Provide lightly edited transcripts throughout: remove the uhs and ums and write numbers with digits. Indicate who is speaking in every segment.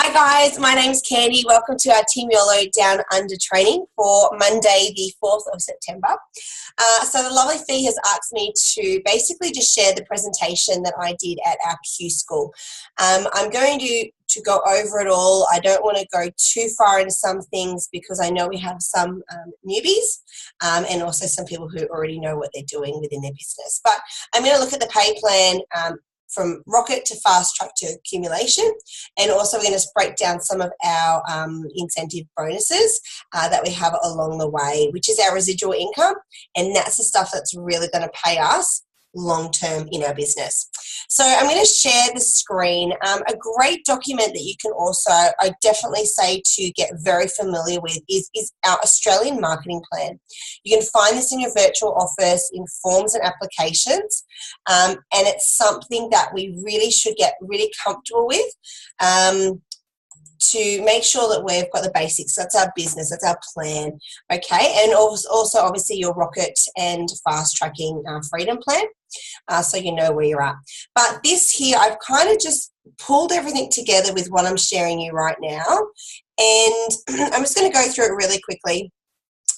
Speaker 1: Hi guys, my name's Candy. Welcome to our Team YOLO Down Under training for Monday the 4th of September. So the lovely Fee has asked me to basically just share the presentation that I did at our Q School. I'm going to go over it all. I don't want to go too far into some things because I know we have some newbies and also some people who already know what they're doing within their business. But I'm going to look at the pay plan from rocket to fast track to accumulation, and also we're going to break down some of our incentive bonuses that we have along the way, which is our residual income, and that's the stuff that's really going to pay us long term in our business. So I'm going to share the screen. A great document that you can also, I definitely say to get very familiar with is our Australian marketing plan. You can find this in your virtual office in forms and applications, and it's something that we really should get really comfortable with to make sure that we've got the basics. That's our business, that's our plan, okay? And also obviously your rocket and fast tracking freedom plan, so you know where you're at. But this here, I've kind of just pulled everything together with what I'm sharing you right now, and I'm just going to go through it really quickly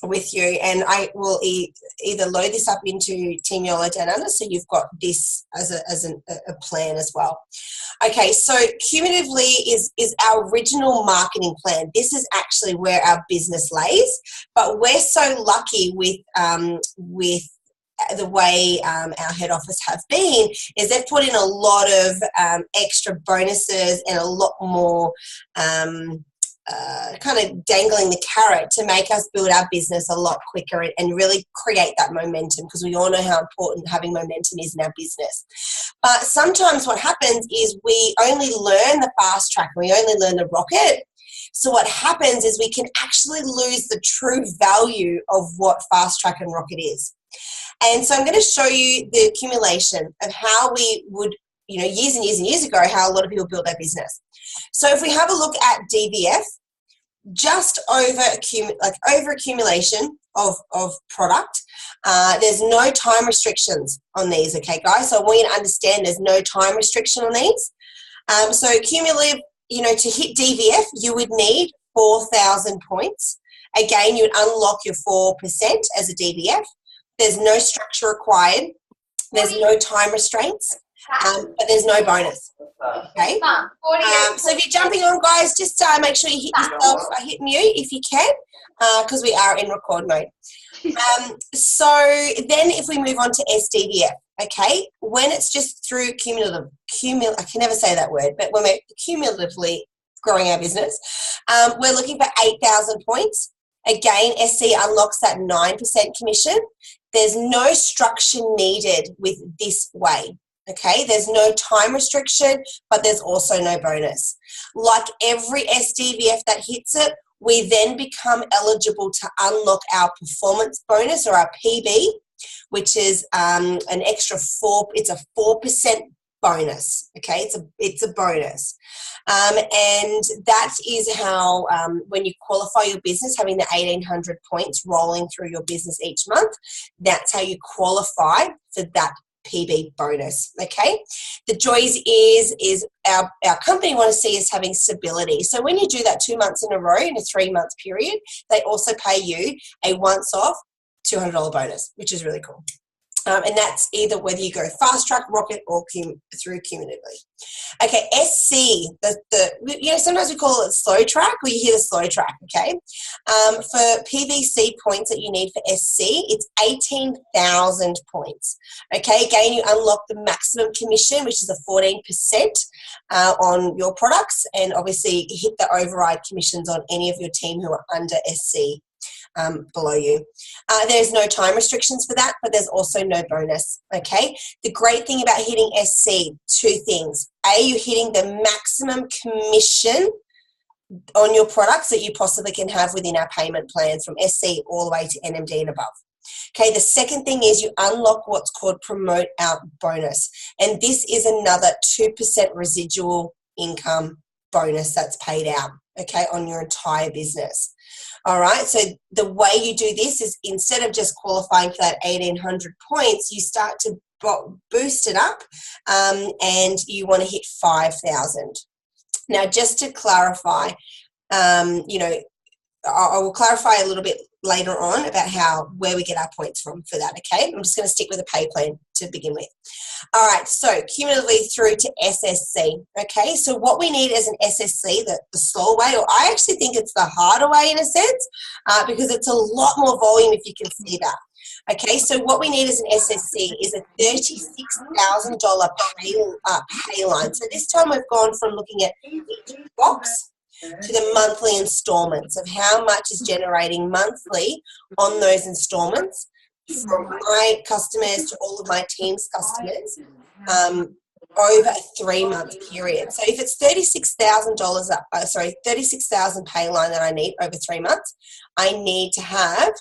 Speaker 1: with you, and I will either load this up into Team YOLO Down Under, so you've got this as a plan as well. Okay, so cumulatively is our original marketing plan. This is actually where our business lays, but we're so lucky with the way our head office have been is they've put in a lot of extra bonuses and a lot more kind of dangling the carrot to make us build our business a lot quicker and really create that momentum, because we all know how important having momentum is in our business. But sometimes what happens is we only learn the fast track, we only learn the rocket. So what happens is we can actually lose the true value of what fast track and rocket is. And so I'm going to show you the accumulation of how we would, years and years and years ago, how a lot of people build their business. So if we have a look at DVF, just over accumulation of product, there's no time restrictions on these, okay guys? So I want you to understand there's no time restriction on these. So cumulative, to hit DVF, you would need 4,000 points. Again, you would unlock your 4% as a DVF. There's no structure required. There's no time restraints, but there's no bonus. Okay. So if you're jumping on, guys, just make sure you hit yourself, hit mute if you can, because we are in record mode. So then if we move on to SDVF, okay, when it's just through cumulative, I can never say that word, but when we're cumulatively growing our business, we're looking for 8,000 points. Again, SC unlocks that 9% commission. There's no structure needed with this way. Okay, there's no time restriction, but there's also no bonus. Like every SDVF that hits it, we then become eligible to unlock our performance bonus, or our PB, which is an extra 4%. It's a 4% bonus. Okay, it's a bonus, and that is how when you qualify your business, having the 1,800 points rolling through your business each month, that's how you qualify for that PB bonus. Okay, the joys is our company want to see us having stability. So when you do that 2 months in a row in a 3-month period, they also pay you a once-off $200 bonus, which is really cool. And that's either whether you go fast track, rocket, or through cumulatively. Okay, SC, sometimes we call it slow track, or you hear the slow track, okay? For PVC points that you need for SC, it's 18,000 points. Okay, again, you unlock the maximum commission, which is a 14% on your products, and obviously hit the override commissions on any of your team who are under SC. Below you. There's no time restrictions for that, but there's also no bonus, okay? The great thing about hitting SC, 2 things. A, you're hitting the maximum commission on your products that you possibly can have within our payment plans from SC all the way to NMD and above. Okay, the second thing is you unlock what's called promote out bonus, and this is another 2% residual income bonus that's paid out, okay, on your entire business. All right, so the way you do this is instead of just qualifying for that 1,800 points, you start to boost it up, and you want to hit 5,000. Now, just to clarify, you know, I will clarify a little bit later on about where we get our points from for that, okay? I'm just going to stick with a pay plan to begin with. All right, so cumulatively through to SSC, okay? So what we need is an SSC, the slower way, or I actually think it's the harder way in a sense, because it's a lot more volume if you can see that. Okay, so what we need as an SSC is a $36,000 pay line. So this time we've gone from looking at each box to the monthly installments of how much is generating monthly on those installments from my customers to all of my team's customers over a 3-month period. So if it's $36,000 pay line that I need over 3 months, I need to have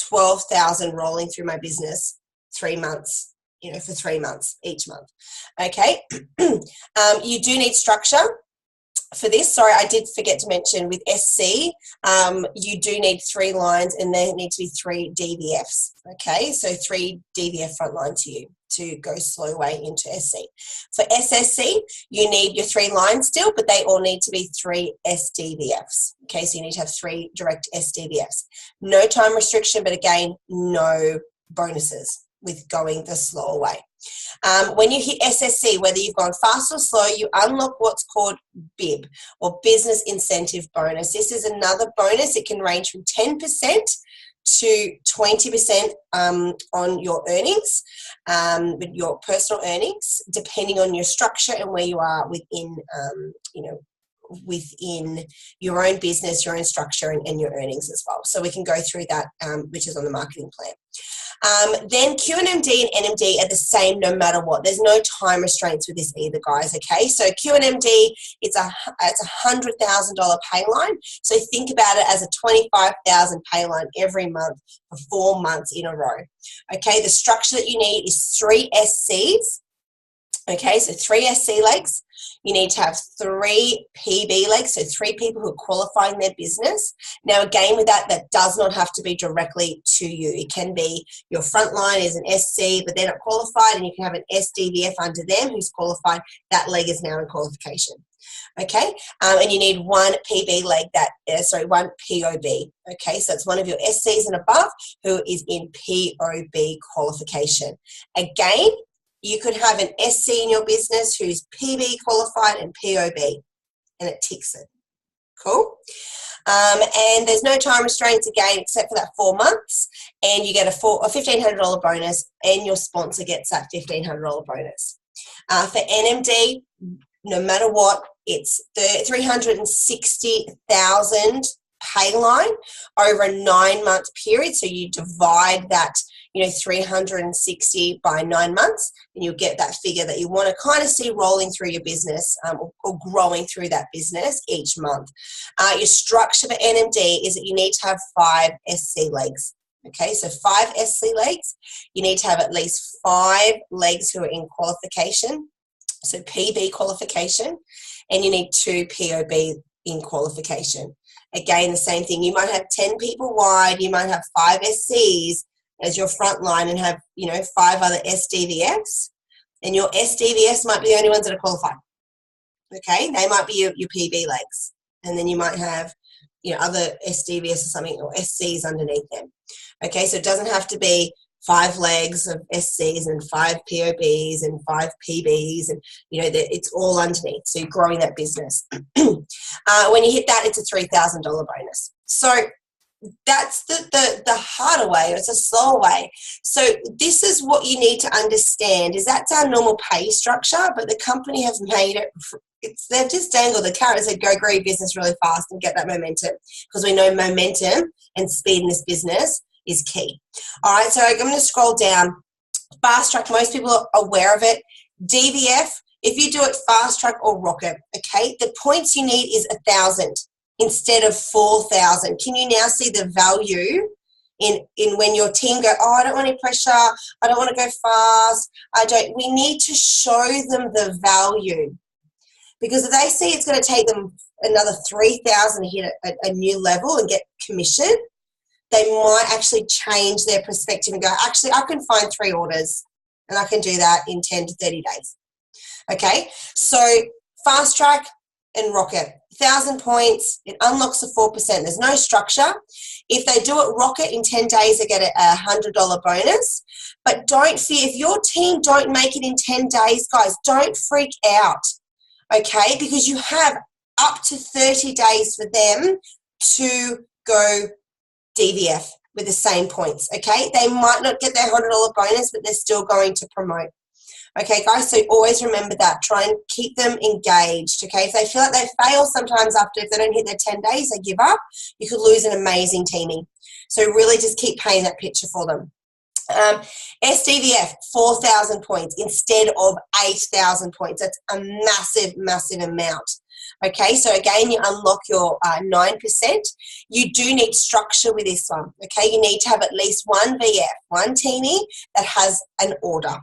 Speaker 1: 12,000 rolling through my business 3 months, you know, for 3 months each month. Okay. You do need structure for this. Sorry, I did forget to mention with SC, you do need 3 lines and there need to be 3 DVFs. Okay, so 3 DVF front line to you to go slow way into SC. For SSC, you need your 3 lines still, but they all need to be 3 SDVFs. Okay, so you need to have 3 direct SDVFs. No time restriction, but again, no bonuses with going the slower way. When you hit SSC, whether you've gone fast or slow, you unlock what's called BIB, or Business Incentive Bonus. This is another bonus. It can range from 10% to 20% on your earnings, your personal earnings, depending on your structure and where you are within, within your own business, your own structure, and your earnings as well. So we can go through that, which is on the marketing plan. Then QNMD and NMD are the same no matter what. There's no time restraints with this either, guys, okay? So QNMD, it's a $100,000 pay line. So think about it as a $25,000 pay line every month for 4 months in a row. Okay, the structure that you need is 3 SCs. Okay, so 3 SC legs. You need to have 3 PB legs, so 3 people who are qualifying their business. Now, again, with that does not have to be directly to you. It can be your front line is an SC, but they're not qualified, and you can have an SDVF under them who's qualified. That leg is now in qualification. Okay, and you need 1 PB leg, 1 POB. Okay, so it's one of your SCs and above who is in POB qualification. Again, you could have an SC in your business who's PB qualified and POB, and it ticks it. Cool. And there's no time restraints again, except for that 4 months, and you get a $1,500 bonus, and your sponsor gets that $1,500 bonus. For NMD, no matter what, it's the $360,000 pay line over a 9-month period. So you divide that, 360 by 9 months, and you'll get that figure that you want to kind of see rolling through your business, or growing through that business each month. Your structure for NMD is that you need to have 5 SC legs. Okay, so 5 SC legs. You need to have at least 5 legs who are in qualification, so PB qualification, and you need 2 POB in qualification. Again, the same thing. You might have 10 people wide. You might have 5 SCs as your front line and have, 5 other SDVFs. And your SDVFs might be the only ones that are qualified. Okay, they might be your PB legs. And then you might have, other SDVFs or something, or SCs underneath them. Okay, so it doesn't have to be 5 legs of SCs and 5 POBs and 5 PBs, and it's all underneath. So you're growing that business. When you hit that, it's a $3,000 bonus. So that's the harder way, or it's a slower way. So this is what you need to understand, is that's our normal pay structure, but the company has made it, they've just dangled the carrot and said, go grow your business really fast and get that momentum, because we know momentum and speed in this business is key. All right, so I'm going to scroll down. Fast track, most people are aware of it. DVF, if you do it fast track or rocket, okay, the points you need is 1,000 instead of 4,000. Can you now see the value in when your team go, I don't want any pressure, I don't want to go fast, we need to show them the value. Because if they see it's going to take them another 3,000 to hit a new level and get commission, they might actually change their perspective and go, actually, I can find 3 orders and I can do that in 10 to 30 days. Okay, so fast track, and Rocket. 1,000 points, it unlocks the 4%. There's no structure. If they do it Rocket in 10 days, they get a $100 bonus. But don't fear, if your team don't make it in 10 days, guys, don't freak out, okay? Because you have up to 30 days for them to go DVF with the same points, okay? They might not get their $100 bonus, but they're still going to promote. Okay, guys, so always remember that. Try and keep them engaged, okay? If they feel like they fail sometimes if they don't hit their 10 days, they give up, you could lose an amazing teamie. So really just keep painting that picture for them. SDVF, 4,000 points instead of 8,000 points. That's a massive, massive amount. Okay, so again, you unlock your 9%. You do need structure with this one. Okay, you need to have at least one VF, one teamie that has an order.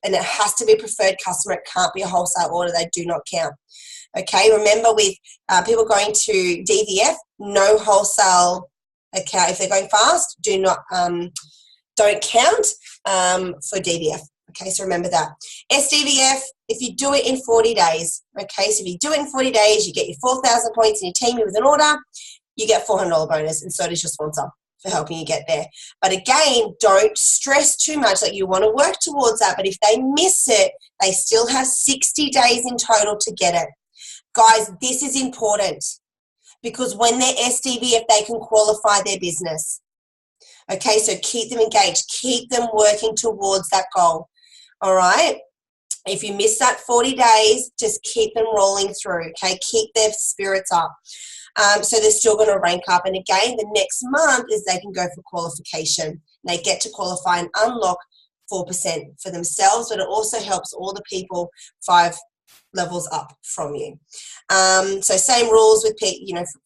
Speaker 1: And it has to be a preferred customer. It can't be a wholesale order. They do not count. Okay, remember with people going to DVF, no wholesale account. If they're going fast, don't count for DVF. Okay, so remember that. SDVF, if you do it in 40 days, okay, so if you do it in 40 days, you get your 4,000 points and you team me with an order, you get $400 bonus, and so does your sponsor for helping you get there. But again, don't stress too much. Like, you want to work towards that, but if they miss it, they still have 60 days in total to get it. Guys, this is important because when they're SDVF, they can qualify their business. Okay, so keep them engaged. Keep them working towards that goal. All right? If you miss that 40 days, just keep them rolling through, okay? Keep their spirits up. So they're still going to rank up. And again, the next month is they can go for qualification. They get to qualify and unlock 4% for themselves, but it also helps all the people 5 levels up from you. So same rules with,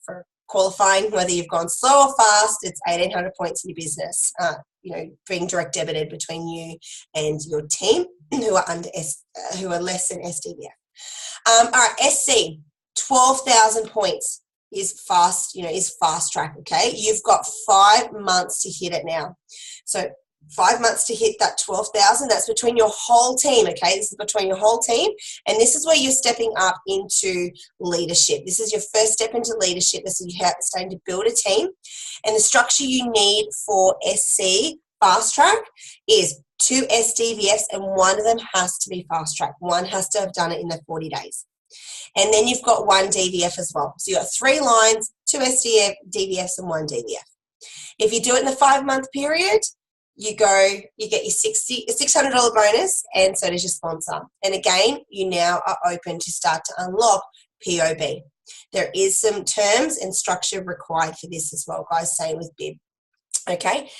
Speaker 1: for qualifying, whether you've gone slow or fast, it's 1,800 points in your business, being direct debited between you and your team who are less than SDVF. All right, SC, 12,000 points is fast track, okay? You've got 5 months to hit it now. So 5 months to hit that 12,000. That's between your whole team, okay? This is between your whole team. And this is where you're stepping up into leadership. This is your first step into leadership. This is you starting to build a team. And the structure you need for SC fast track is 2 SDVFs, and one of them has to be fast track. One has to have done it in the 40 days. And then you've got 1 DVF as well. So you've got 3 lines, 2 DVFs, and 1 DVF. If you do it in the 5-month period, you get your $600 bonus, and so does your sponsor. And again, you now are open to start to unlock POB. There is some terms and structure required for this as well, guys, same with BIB. Okay,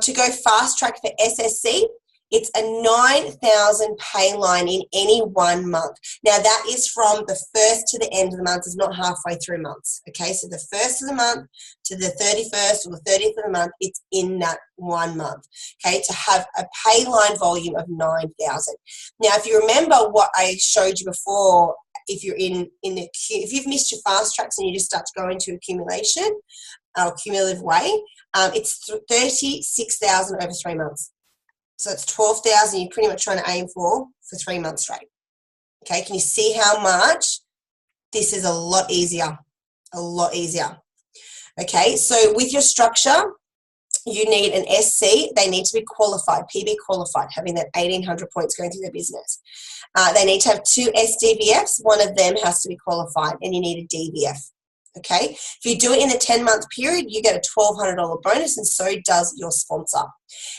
Speaker 1: to go fast track for SSC, it's a 9,000 pay line in any 1 month. Now, that is from the 1st to the end of the month. It's not halfway through months. Okay, so the 1st of the month to the 31st or the 30th of the month, it's in that 1 month. Okay, to have a pay line volume of 9,000. Now, if you remember what I showed you before, if you're if you've missed your fast tracks and you just start to go into accumulation or cumulative way, it's 36,000 over 3 months. So it's 12,000 you're pretty much trying to aim for 3 months straight. Okay, can you see how much this is a lot easier? A lot easier. Okay, so with your structure, you need an SC. They need to be qualified, PB qualified, having that 1,800 points going through their business. They need to have 2 SDVFs. One of them has to be qualified, and you need a DVF. Okay, if you do it in the 10-month period, you get a $1,200 bonus, and so does your sponsor.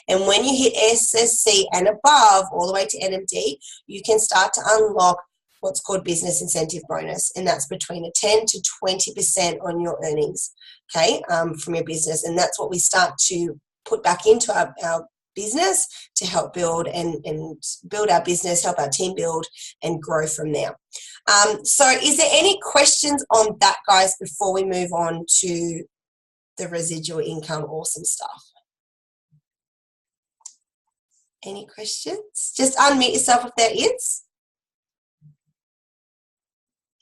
Speaker 1: And when you hit SSC and above, all the way to NMD, you can start to unlock what's called business incentive bonus, and that's between a 10 to 20% on your earnings, okay, from your business. And that's what we start to put back into our business to help build and build our business, help our team build and grow from there. So is there any questions on that, guys, before we move on to the residual income awesome stuff? Any questions? Just unmute yourself if there is.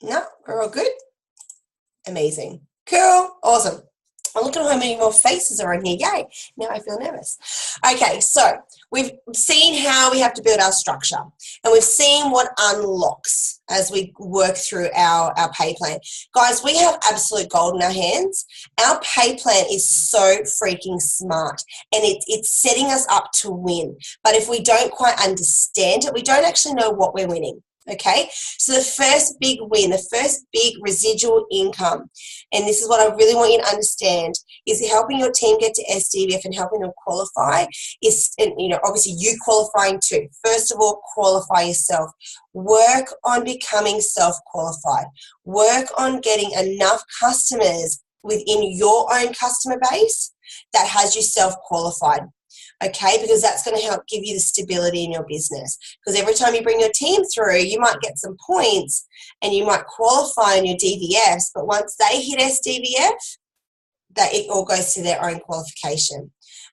Speaker 1: No, we're all good. Amazing. Cool. Awesome. I'm looking at how many more faces are in here. Yay. Now I feel nervous. Okay, so we've seen how we have to build our structure, and we've seen what unlocks as we work through our pay plan. Guys, we have absolute gold in our hands. Our pay plan is so freaking smart, and it's setting us up to win. But if we don't quite understand it, we don't actually know what we're winning. Okay, so the first big win, the first big residual income, and this is what I really want you to understand, is helping your team get to SDVF and helping them qualify is, and, you know, obviously you qualifying too. First of all, qualify yourself. Work on becoming self-qualified. Work on getting enough customers within your own customer base that has you self-qualified. Okay, because that's going to help give you the stability in your business. Because every time you bring your team through, you might get some points and you might qualify in your DVFs, but once they hit SDVF, that it all goes to their own qualification.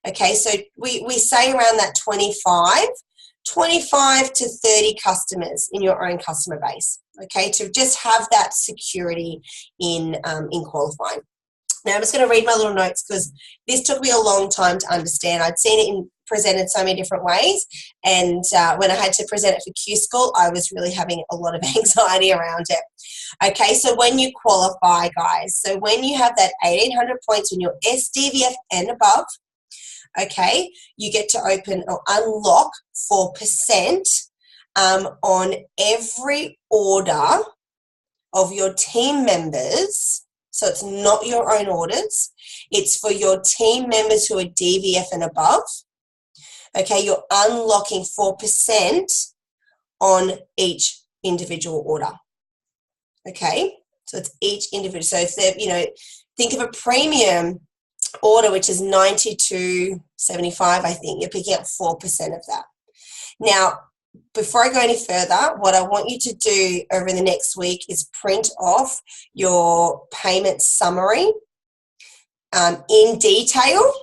Speaker 1: Okay, so we say around that 25 to 30 customers in your own customer base, okay, to just have that security in qualifying. Now, I'm just going to read my little notes because this took me a long time to understand. I'd seen it presented so many different ways, and when I had to present it for Q School, I was really having a lot of anxiety around it. Okay, so when you qualify, guys, so when you have that 1,800 points when you're SDVF and above, okay, you get to open or unlock 4% on every order of your team members. So it's not your own orders. It's for your team members who are DVF and above. Okay, you're unlocking 4% on each individual order. Okay, so it's each individual. So if they're, you know, think of a premium order, which is $92.75, I think, you're picking up 4% of that. Now, before I go any further, what I want you to do over the next week is print off your payment summary in detail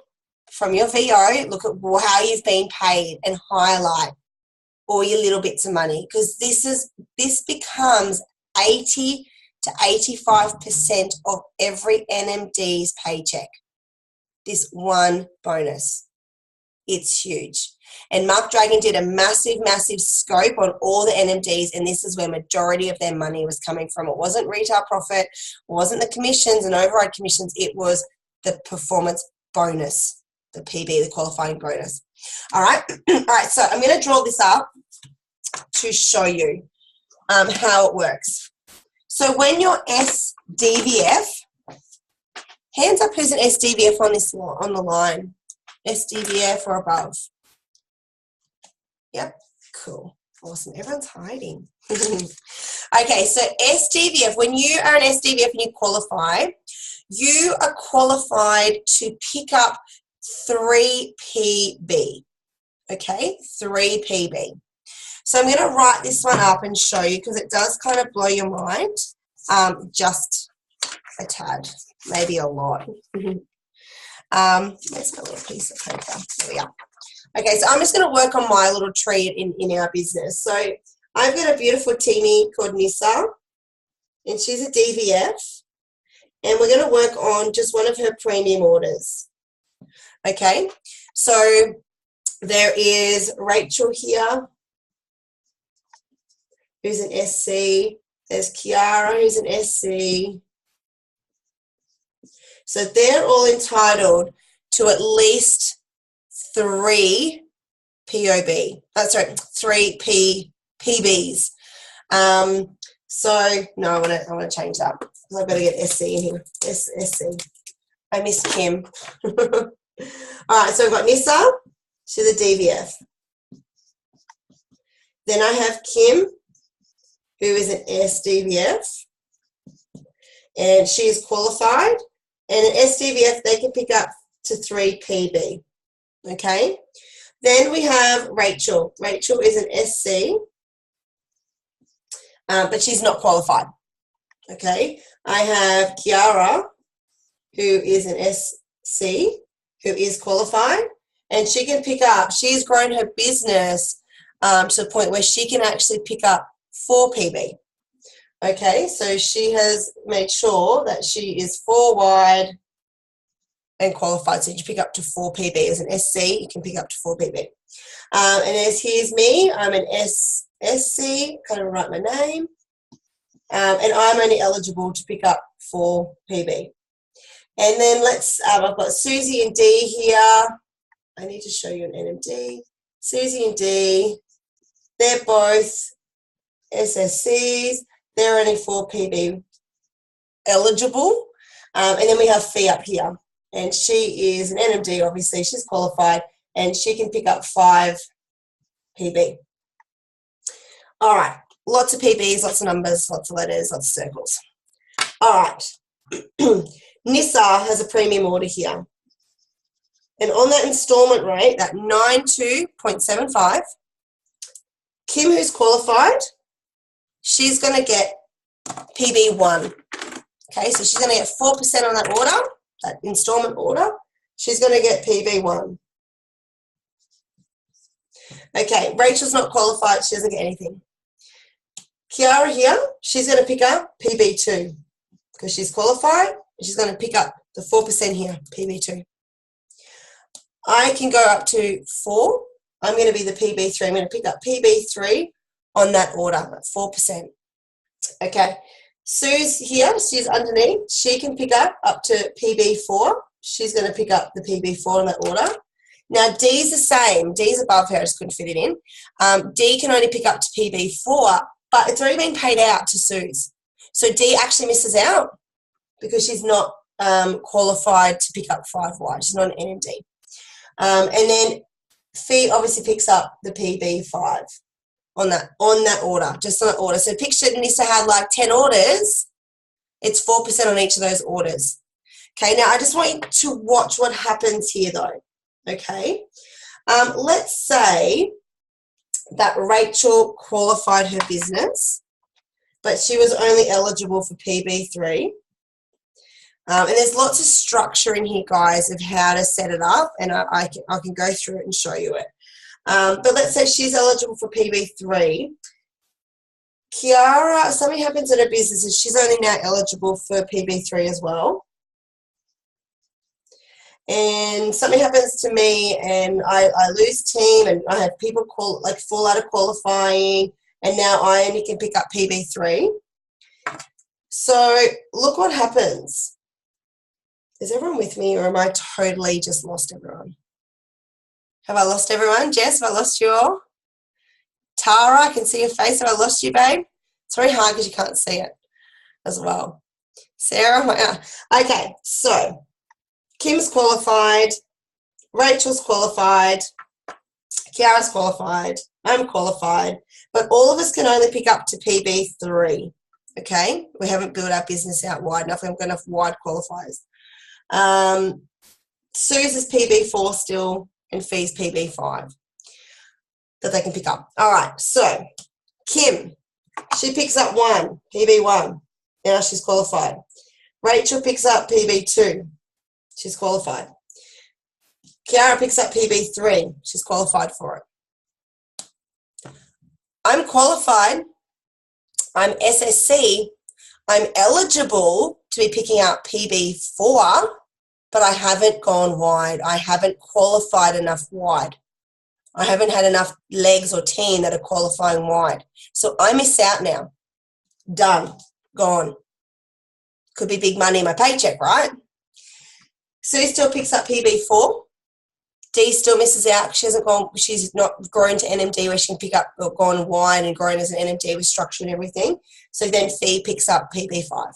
Speaker 1: from your VO. Look at how you've been paid and highlight all your little bits of money, because this becomes 80 to 85% of every NMD's paycheck. This one bonus. It's huge. And Mark Dragon did a massive scope on all the NMDs, and this is where majority of their money was coming from. It wasn't retail profit, it wasn't the commissions and override commissions, it was the performance bonus, the PB, the qualifying bonus. All right, so I'm going to draw this up to show you how it works. So when you're SDVF, hands up who's an SDVF on the line. SDVF or above. Yep, cool. Awesome. Everyone's hiding. Okay, so SDVF, when you are an SDVF and you qualify, you are qualified to pick up 3 PB. Okay, 3 PB. So I'm going to write this one up and show you because it does kind of blow your mind, just a tad, maybe a lot. Where's my little piece of paper? There we are. Okay, so I'm just going to work on my little tree in our business. So I've got a beautiful teamie called Nissa, and she's a DVF, and we're going to work on just one of her premium orders. Okay, so there is Rachel here, who's an SC. There's Kiara, who's an SC. So they're all entitled to at least 3 POB. That's right, 3 PBs. So no, I want to change that because I've got to get SC in here. SC. I miss Kim. All right, so I've got Nissa, she's a DVF. Then I have Kim, who is an SDVF, and she is qualified. And an SDVF, they can pick up to 3 PB. Okay. Then we have Rachel. Rachel is an SC, but she's not qualified. Okay. I have Kiara, who is an SC, who is qualified, and she can pick up, she's grown her business to the point where she can actually pick up 4 PB. Okay, so she has made sure that she is 4 wide and qualified. So you pick up to 4 PB. As an SC, you can pick up to 4 PB. And as here's me, I'm an SC, kind of write my name. And I'm only eligible to pick up 4 PB. And then I've got Susie and Dee here. I need to show you an NMD. Susie and Dee, they're both SSCs. They're only 4 PB eligible. And then we have Fee up here. And she is an NMD, obviously. She's qualified. And she can pick up 5 PB. All right. Lots of PBs, lots of numbers, lots of letters, lots of circles. All right. Nissa has a premium order here. And on that installment rate, that 92.75, Kim, who's qualified, she's going to get PB1. Okay, so she's going to get 4% on that order, that installment order. She's going to get PB1. Okay, Rachel's not qualified. She doesn't get anything. Kiara here, she's going to pick up PB2 because she's qualified. And she's going to pick up the 4% here, PB2. I can go up to 4. I'm going to be the PB3. I'm going to pick up PB3 on that order, at 4%. Okay. Sue's here. She's underneath. She can pick up to PB4. She's going to pick up the PB4 on that order. Now, D's the same. D's above her. I just couldn't fit it in. D can only pick up to PB4, but it's already been paid out to Sue's. So D actually misses out because she's not qualified to pick up 5 wide. She's not an NMD. And then Fee obviously picks up the PB5 on that order, just on that order. So picture Nissa had like 10 orders. It's 4% on each of those orders. Okay, now I just want you to watch what happens here though. Okay, let's say that Rachel qualified her business, but she was only eligible for PB3. And there's lots of structure in here, guys, of how to set it up, and I can go through it and show you it. But let's say she's eligible for PB3. Kiara, something happens in her business and she's only now eligible for PB3 as well. And something happens to me and I lose team and I have people fall out of qualifying, and now I only can pick up PB3. So look what happens. Is everyone with me, or am I totally just lost everyone? Have I lost everyone? Jess, have I lost you all? Tara, I can see your face. Have I lost you, babe? It's very hard because you can't see it as well. Sarah, okay, so Kim's qualified, Rachel's qualified, Kiara's qualified, I'm qualified, but all of us can only pick up to PB3, okay? We haven't built our business out wide enough. We haven't got enough wide qualifiers. Sue's is PB4 still, and Fee's PB5 that they can pick up. All right, so Kim, she picks up 1, PB1. Now she's qualified. Rachel picks up PB2. She's qualified. Kiara picks up PB3. She's qualified for it. I'm qualified. I'm SSC. I'm eligible to be picking up PB4, but I haven't gone wide. I haven't qualified enough wide. I haven't had enough legs or team that are qualifying wide. So I miss out now. Done. Gone. Could be big money in my paycheck, right? Sue still picks up PB4. D still misses out. She's not grown to NMD where she can pick up or gone wide and grown as an NMD with structure and everything. So then Fee picks up PB5.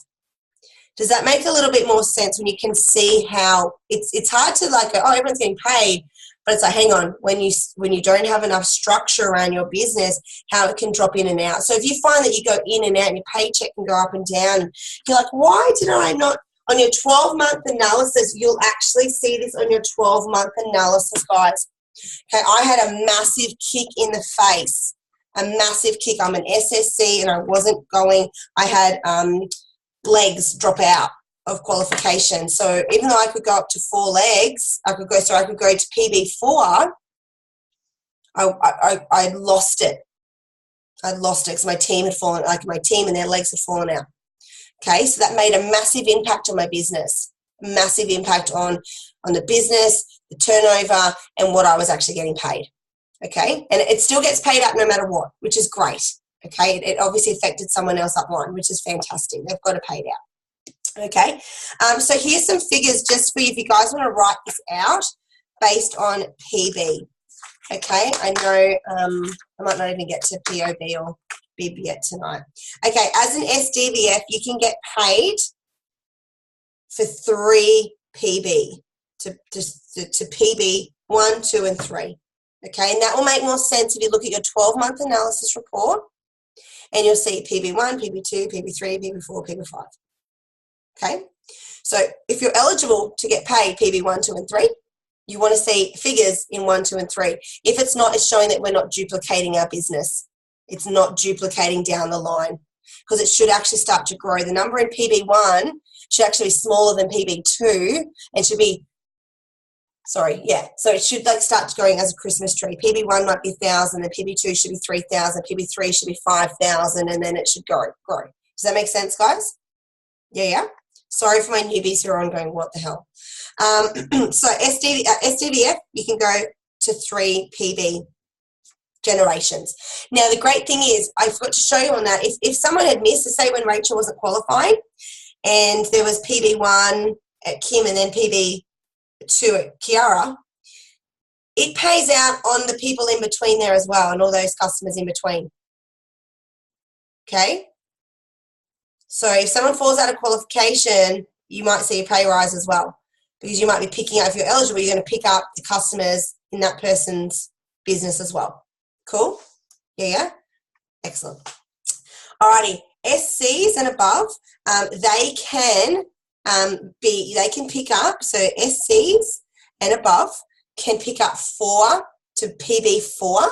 Speaker 1: Does that make a little bit more sense when you can see how it's hard to like go, oh, everyone's getting paid, but it's like, hang on, when you don't have enough structure around your business, how it can drop in and out. So if you find that you go in and out and your paycheck can go up and down, you're like, why did I not? On your 12-month analysis, you'll actually see this on your 12-month analysis, guys. Okay, I had a massive kick in the face, a massive kick. I'm an SSC and I wasn't going. I had legs drop out of qualification. So even though I could go up to 4 legs, I could go to PB4, I lost it. I lost it because my team and their legs had fallen out. Okay, so that made a massive impact on my business. massive impact on the business, the turnover, and what I was actually getting paid. Okay, and it still gets paid out no matter what, which is great. Okay, it obviously affected someone else upline, which is fantastic. They've got to pay it out. Okay, so here's some figures just for you if you guys want to write this out based on PB. Okay, I know I might not even get to POB or BIB yet tonight. Okay, as an SDVF, you can get paid for 3 PB to PB 1, 2, and 3. Okay, and that will make more sense if you look at your 12-month analysis report and you'll see PB1, PB2, PB3, PB4, PB5. Okay, so if you're eligible to get paid PB1, 2, and 3, you want to see figures in 1, 2, and 3. If it's not, it's showing that we're not duplicating our business. It's not duplicating down the line because it should actually start to grow. The number in PB1 should actually be smaller than PB2 and should be, so it should like start growing as a Christmas tree. PB1 might be 1,000 and PB2 should be 3,000, PB3 should be 5,000, and then it should grow. Does that make sense, guys? Yeah. Sorry for my newbies who are on going, what the hell? So SDVF, you can go to 3 PB generations. Now, the great thing is, I forgot to show you on that, if someone had missed, say when Rachel wasn't qualified, and there was PB1 at Kim and then PB2 at Kiara, it pays out on the people in between there as well and all those customers in between. Okay? So if someone falls out of qualification, you might see a pay rise as well because you might be picking up, if you're eligible, you're going to pick up the customers in that person's business as well. Cool? Yeah? Excellent. Alrighty, SCs and above, they can pick up, so SCs and above can pick up 4 to PB4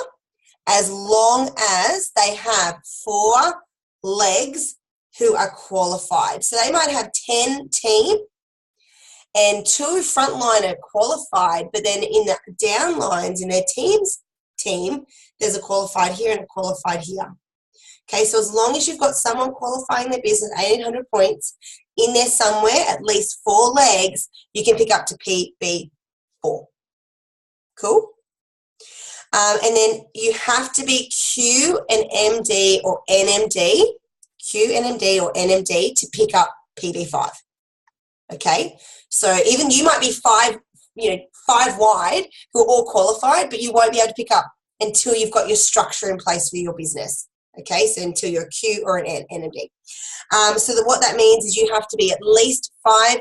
Speaker 1: as long as they have 4 legs who are qualified. So they might have 10 team and 2 frontline are qualified, but then in the downlines in their team, there's a qualified here and a qualified here. Okay, so as long as you've got someone qualifying their business 1,800 points in there somewhere, at least 4 legs, you can pick up to PB4. Cool? And then you have to be QNMD or NMD to pick up PB5. Okay, so even you might be 5 wide who are all qualified, but you won't be able to pick up until you've got your structure in place for your business. Okay, so until you're a Q or an NMD. What that means is you have to be at least 5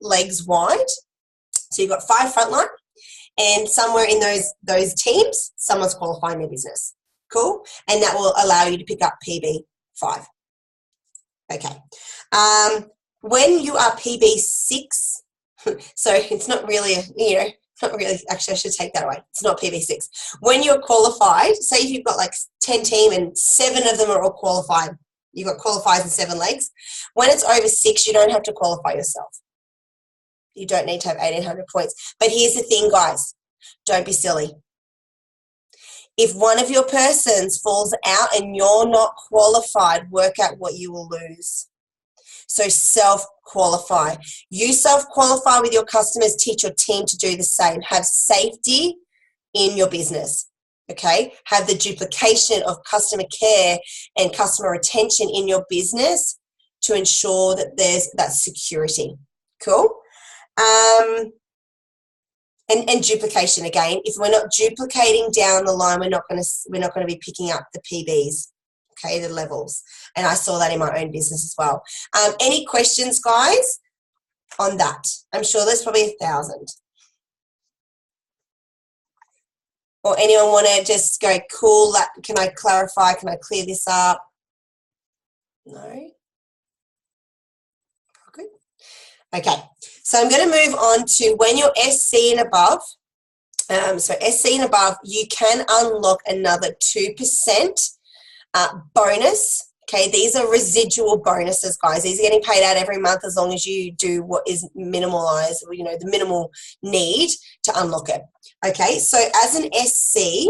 Speaker 1: legs wide. So you've got 5 frontline, and somewhere in those teams, someone's qualifying their business. Cool, and that will allow you to pick up PB5. Okay, when you are PB6, so it's not really actually I should take that away. It's not PB6. When you're qualified, say if you've got like 10 team and 7 of them are all qualified, you've got qualifiers and 7 legs. When it's over 6, you don't have to qualify yourself. You don't need to have 1,800 points. But here's the thing, guys. Don't be silly. If one of your persons falls out and you're not qualified, work out what you will lose. So self-qualify. You self-qualify with your customers. Teach your team to do the same. Have safety in your business. Okay? Have the duplication of customer care and customer retention in your business to ensure that there's that security. Cool? And duplication again. If we're not duplicating down the line, we're not going to be picking up the PBs. Okay, the levels. And I saw that in my own business as well. Any questions, guys, on that? I'm sure there's probably 1,000. Or anyone want to just go, cool, can I clarify? Can I clear this up? No? Good. Okay, so I'm going to move on to when you're SC and above. So SC and above, you can unlock another 2% bonus. Okay, these are residual bonuses, guys. These are getting paid out every month as long as you do what is minimalized, the minimal need to unlock it. Okay, so as an SC,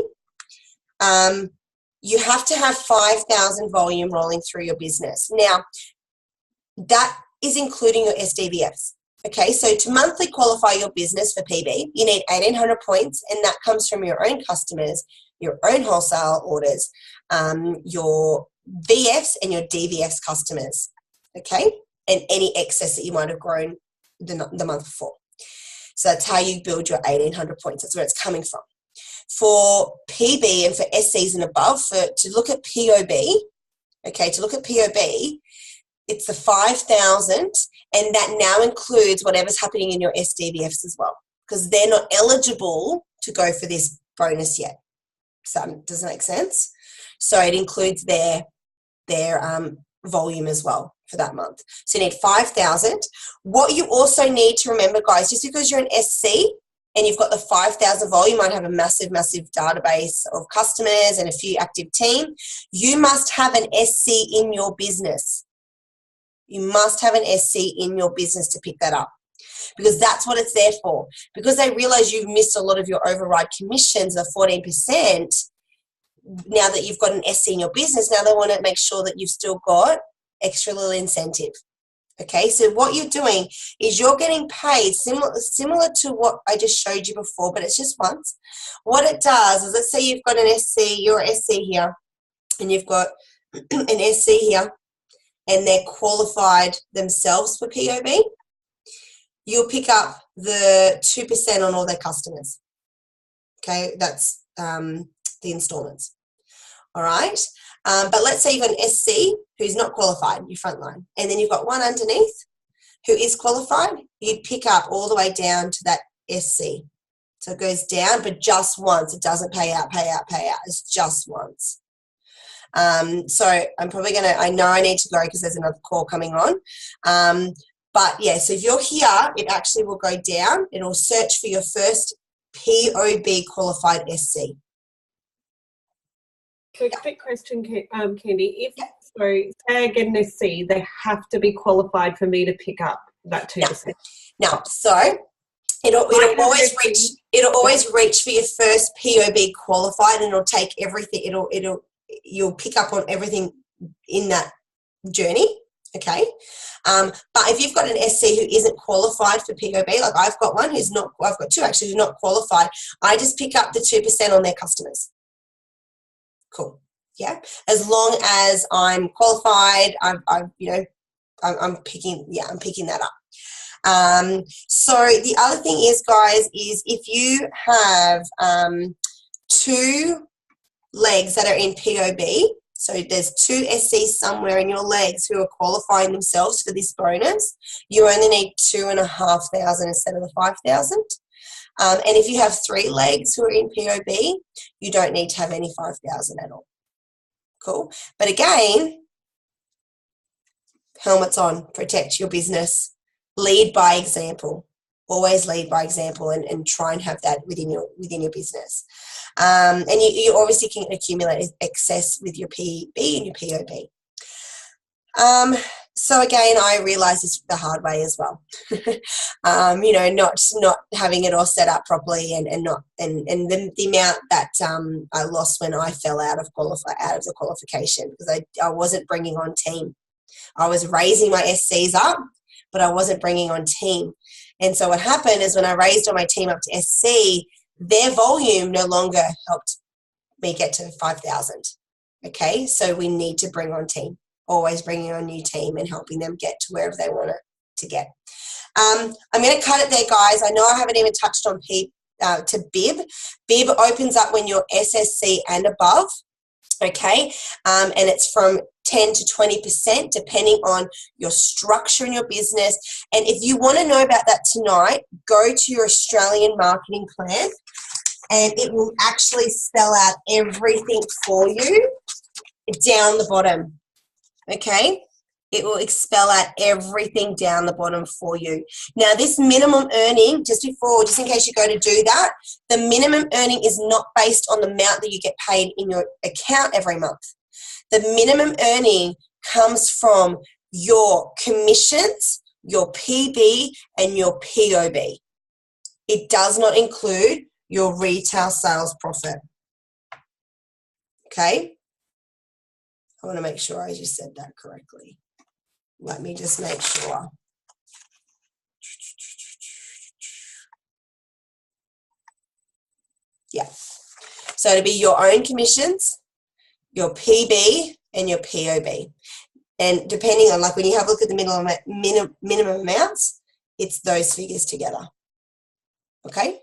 Speaker 1: you have to have 5,000 volume rolling through your business. Now, that is including your SDVFs. Okay, so to monthly qualify your business for PB, you need 1,800 points, and that comes from your own customers, your own wholesale orders, your VFs and your DVFs customers, okay, and any excess that you might have grown the month before. So that's how you build your 1,800 points. That's where it's coming from. For PB and for SCs and above, to look at POB, okay, to look at POB, it's the 5,000, and that now includes whatever's happening in your SDVFs as well, because they're not eligible to go for this bonus yet. So does that make sense? So it includes their volume as well for that month. So you need 5,000. What you also need to remember, guys, just because you're an SC and you've got the 5,000 volume, you might have a massive, massive database of customers and a few active team. You must have an SC in your business. You must have an SC in your business to pick that up, because that's what it's there for. Because they realize you've missed a lot of your override commissions of 14%, now that you've got an SC in your business, now they want to make sure that you've still got extra little incentive. Okay, so what you're doing is you're getting paid similar to what I just showed you before, but it's just once. What it does is, let's say you've got an SC, you're an SC here, and you've got an SC here, and they're qualified themselves for POB, you'll pick up the 2% on all their customers. Okay, that's the installments. All right, but let's say you've got an SC who's not qualified, your frontline, and then you've got one underneath who is qualified, you'd pick up all the way down to that SC. So it goes down, but just once. It doesn't pay out. It's just once. So I'm probably I know I need to go because there's another call coming on. But yeah, so if you're here, it actually will go down. It'll search for your first POB qualified SC.
Speaker 2: So quick question, Candy. So say I get an SC, they have to be qualified for me to pick up that 2%.
Speaker 1: No. So it'll always reach for your first POB qualified, and it'll take everything. You'll pick up on everything in that journey, okay? But if you've got an SC who isn't qualified for POB, like I've got one who's not, I've got two actually who's not qualified, I just pick up the 2% on their customers. Cool, yeah? As long as I'm qualified, I'm picking that up. So the other thing is, guys, is if you have two legs that are in POB, so there's two SCs somewhere in your legs who are qualifying themselves for this bonus, you only need 2,500 instead of the 5,000. And if you have three legs who are in POB, you don't need to have any 5,000 at all. Cool. But again, helmets on, protect your business, lead by example. Always lead by example, and try and have that within your business. And you obviously can accumulate excess with your PB and your POB. So again, I realised this the hard way as well. Not having it all set up properly, and the amount that I lost when I fell out of the qualification, because I wasn't bringing on team. I was raising my SCs up, but I wasn't bringing on team. And so what happened is, when I raised all my team up to SC, their volume no longer helped me get to 5,000. Okay, so we need to bring on team. Always bringing on new team and helping them get to wherever they want it to get. I'm going to cut it there, guys. I know I haven't even touched on to BIB. BIB opens up when you're SSC and above. Okay, and it's from 10 to 20% depending on your structure in your business. And if you want to know about that tonight, go to your Australian marketing plan, and it will actually spell out everything for you down the bottom. Okay, it will spell out everything down the bottom for you. Now, this minimum earning, just in case you go to do that, the minimum earning is not based on the amount that you get paid in your account every month. The minimum earning comes from your commissions, your PB, and your POB. It does not include your retail sales profit. Okay? I want to make sure I just said that correctly. Let me just make sure. Yeah. So it'll be your own commissions, your PB, and your POB. And depending on, like when you have a look at the minimum amounts, it's those figures together. Okay?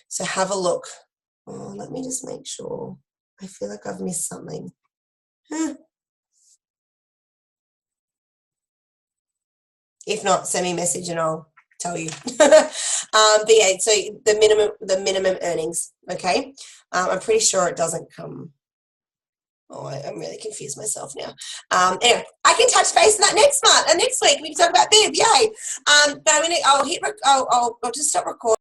Speaker 1: So have a look. Oh, let me just make sure. I feel like I've missed something. If not, send me a message and I'll tell you. But yeah, so the minimum earnings, okay? I'm pretty sure it doesn't come. Oh, I'm really confused myself now. Anyway, I can touch base on that next month and next week. We can talk about bib, yay! But I'll just stop recording.